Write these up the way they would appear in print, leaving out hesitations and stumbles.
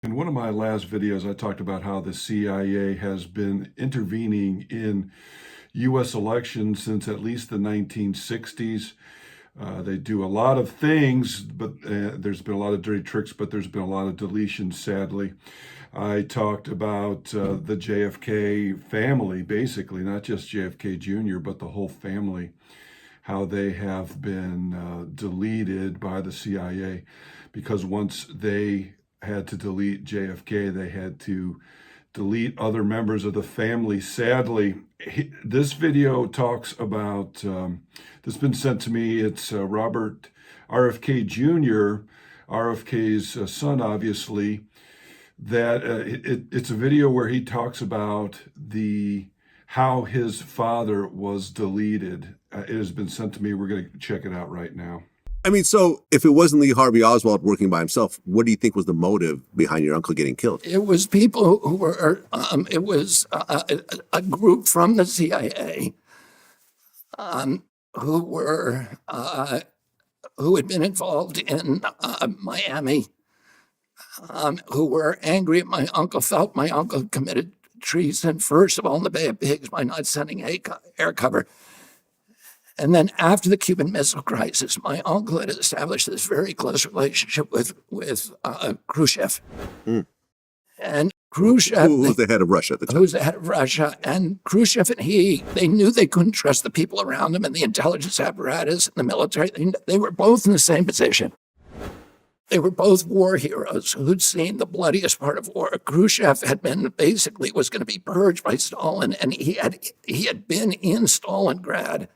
In one of my last videos, I talked about how the CIA has been intervening in U.S. elections since at least the 1960s. They do a lot of things, but there's been a lot of dirty tricks, but there's been a lot of deletions, sadly. I talked about the JFK family, basically, not just JFK Jr., but the whole family, how they have been deleted by the CIA because once they had to delete JFK, they had to delete other members of the family. Sadly, this video talks about, this has been sent to me. It's Robert RFK Jr., RFK's son, obviously, that it's a video where he talks about how his father was deleted. It has been sent to me. We're going to check it out right now. I mean, so if it wasn't Lee Harvey Oswald working by himself, what do you think was the motive behind your uncle getting killed? It was people who were, it was a group from the CIA who were, who had been involved in Miami, who were angry at my uncle, felt my uncle committed treason, first of all, in the Bay of Pigs by not sending air cover. And then after the Cuban Missile Crisis, my uncle had established this very close relationship with Khrushchev. And Khrushchev... Who was the head of Russia at the time? Who was the head of Russia. And Khrushchev and they knew they couldn't trust the people around them and the intelligence apparatus and the military. They were both in the same position. They were both war heroes who'd seen the bloodiest part of war. Khrushchev had been basically was going to be purged by Stalin, and he had been in Stalingrad,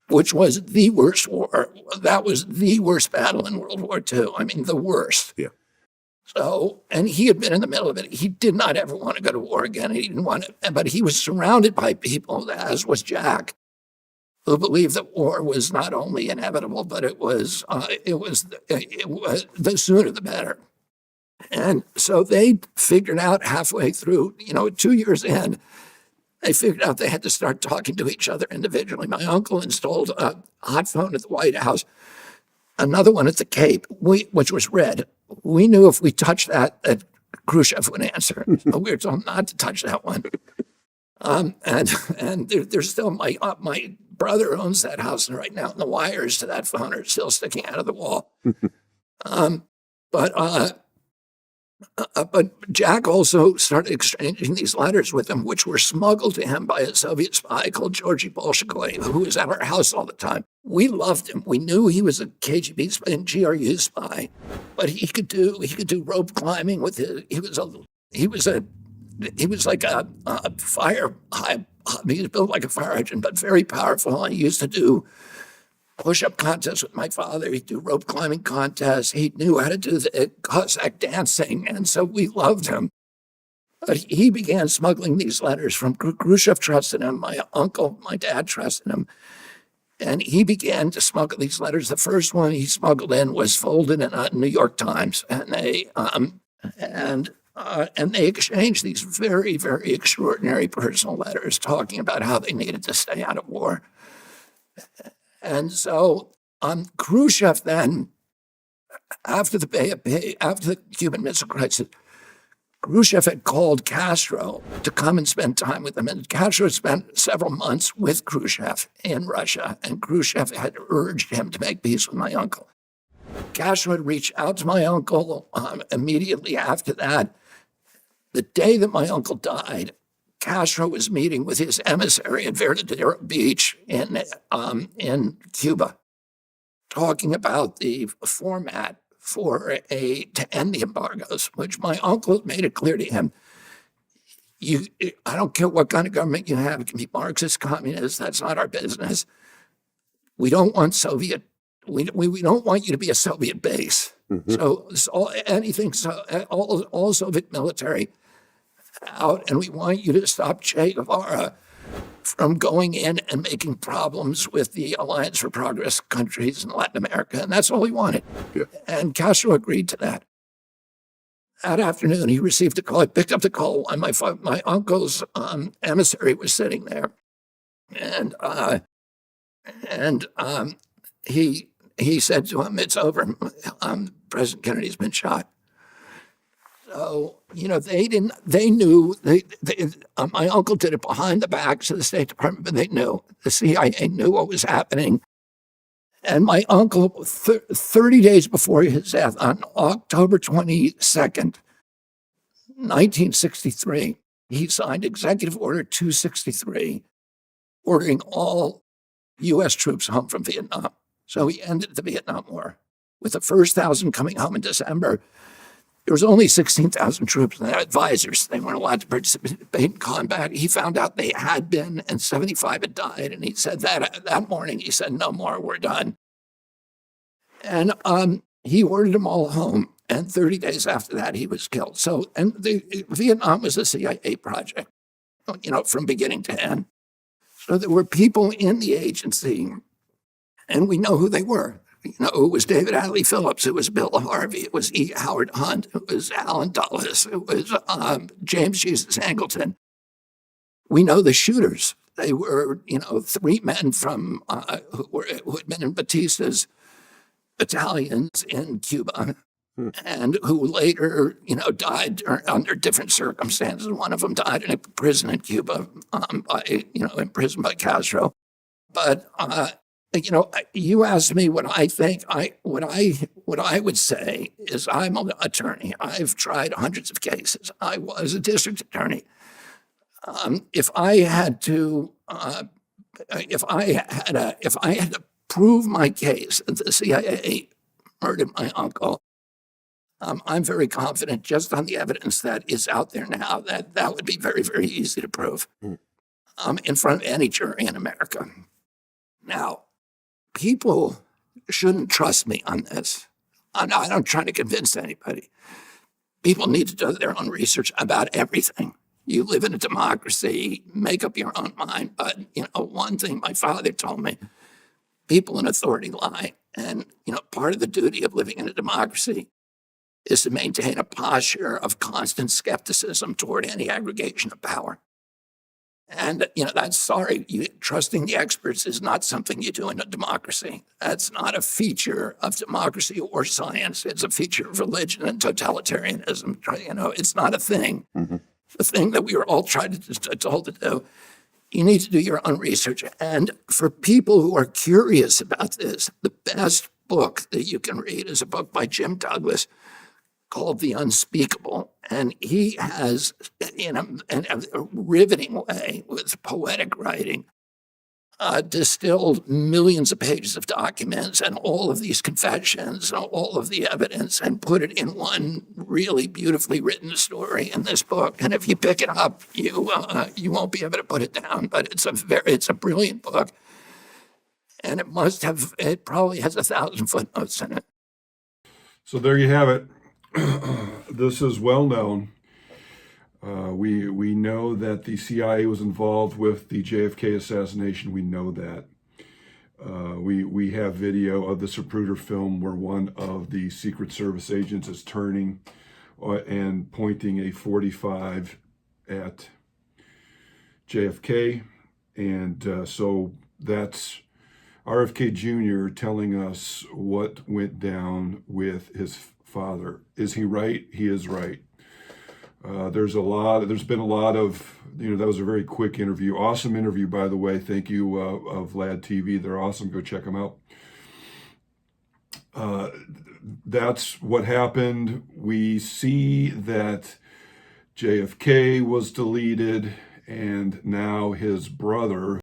which was the worst war. That was the worst battle in World War II. I mean, the worst. Yeah. So, and he had been in the middle of it. He did not ever want to go to war again. He didn't want to, but he was surrounded by people, as was Jack, who believed that war was not only inevitable, but it was the sooner the better. And so they figured out halfway through, 2 years in, they figured out they had to start talking to each other individually. My uncle installed a hot phone at the White House, another one at the Cape, which was red. We knew if we touched that Khrushchev would answer. So we were told not to touch that one. And there's still my brother owns that house right now, and the wires to that phone are still sticking out of the wall. But Jack also started exchanging these letters with him, which were smuggled to him by a Soviet spy called Georgy Bolshoi, who was at our house all the time. We loved him. We knew he was a KGB spy and GRU spy, but he could do rope climbing with his. He was like a fire. He was built like a fire hydrant, but very powerful. He used to do push-up contests with my father. He'd do rope climbing contests. He knew how to do the Cossack dancing, and so we loved him. But he began smuggling these letters from Khrushchev. Trusted him. My uncle, my dad trusted him, and he began to smuggle these letters. The first one he smuggled in was folded in a New York Times, and they exchanged these very, very extraordinary personal letters talking about how they needed to stay out of war. And so Khrushchev then, after the Cuban Missile Crisis, Khrushchev had called Castro to come and spend time with him. And Castro spent several months with Khrushchev in Russia, and Khrushchev had urged him to make peace with my uncle. Castro had reached out to my uncle immediately after that. The day that my uncle died, Castro was meeting with his emissary at Verdadero Beach in Cuba, talking about the format to end the embargoes, which my uncle made it clear to him. I don't care what kind of government you have. It can be Marxist, communist. That's not our business. We don't want Soviet. We don't want you to be a Soviet base. So all Soviet military out, and we want you to stop Che Guevara from going in and making problems with the Alliance for Progress countries in Latin America. And that's all he wanted. Yeah. And Castro agreed to that. That afternoon, he received a call. I picked up the call, and my uncle's emissary was sitting there. And he said to him, "It's over. President Kennedy's been shot." So, they knew, my uncle did it behind the backs of the State Department, but they knew. The CIA knew what was happening. And my uncle, 30 days before his death, on October 22nd, 1963, he signed Executive Order 263, ordering all U.S. troops home from Vietnam. So he ended the Vietnam War. With the first 1,000 coming home in December, there was only 16,000 troops and advisors. They weren't allowed to participate in combat. He found out they had been, and 75 had died. And he said that morning, he said, no more, we're done. And he ordered them all home. And 30 days after that, he was killed. So, and Vietnam was a CIA project, from beginning to end. So there were people in the agency, and we know who they were. It was David Adley Phillips. It was Bill Harvey. It was E. Howard Hunt. It was Alan Dulles. It was James Jesus Angleton. We know the shooters. They were, 3 men from who had been in Batista's battalions in Cuba, and who later, died under different circumstances. One of them died in a prison in Cuba, imprisoned by Castro. But you asked me what I think. What I would say is I'm an attorney. I've tried hundreds of cases. I was a district attorney. If I had to prove my case that the CIA murdered my uncle, I'm very confident, just on the evidence that is out there now, that would be very, very easy to prove in front of any jury in America. Now, people shouldn't trust me on this. I'm not trying to convince anybody. People need to do their own research about everything. You live in a democracy, make up your own mind. But, one thing my father told me, people in authority lie. And, part of the duty of living in a democracy is to maintain a posture of constant skepticism toward any aggregation of power. And, trusting the experts is not something you do in a democracy. That's not a feature of democracy or science. It's a feature of religion and totalitarianism. It's not a thing. Mm-hmm. The thing that we were all told to do. You need to do your own research. And for people who are curious about this, the best book that you can read is a book by Jim Douglas called The Unspeakable. And he has, in a riveting way, with poetic writing, distilled millions of pages of documents and all of these confessions and all of the evidence and put it in one really beautifully written story in this book. And if you pick it up, you won't be able to put it down. But it's a brilliant book, and it probably has 1,000 footnotes in it. So there you have it. This is well known. We know that the CIA was involved with the JFK assassination. We know that. We have video of the Zapruder film where one of the Secret Service agents is turning and pointing a .45 at JFK. And so that's RFK Jr. telling us what went down with his father. Is he right? He is right. There's been a lot of, that was a very quick interview. Awesome interview, by the way. Thank you, of Vlad TV. They're awesome. Go check them out. That's what happened. We see that JFK was deleted, and now his brother,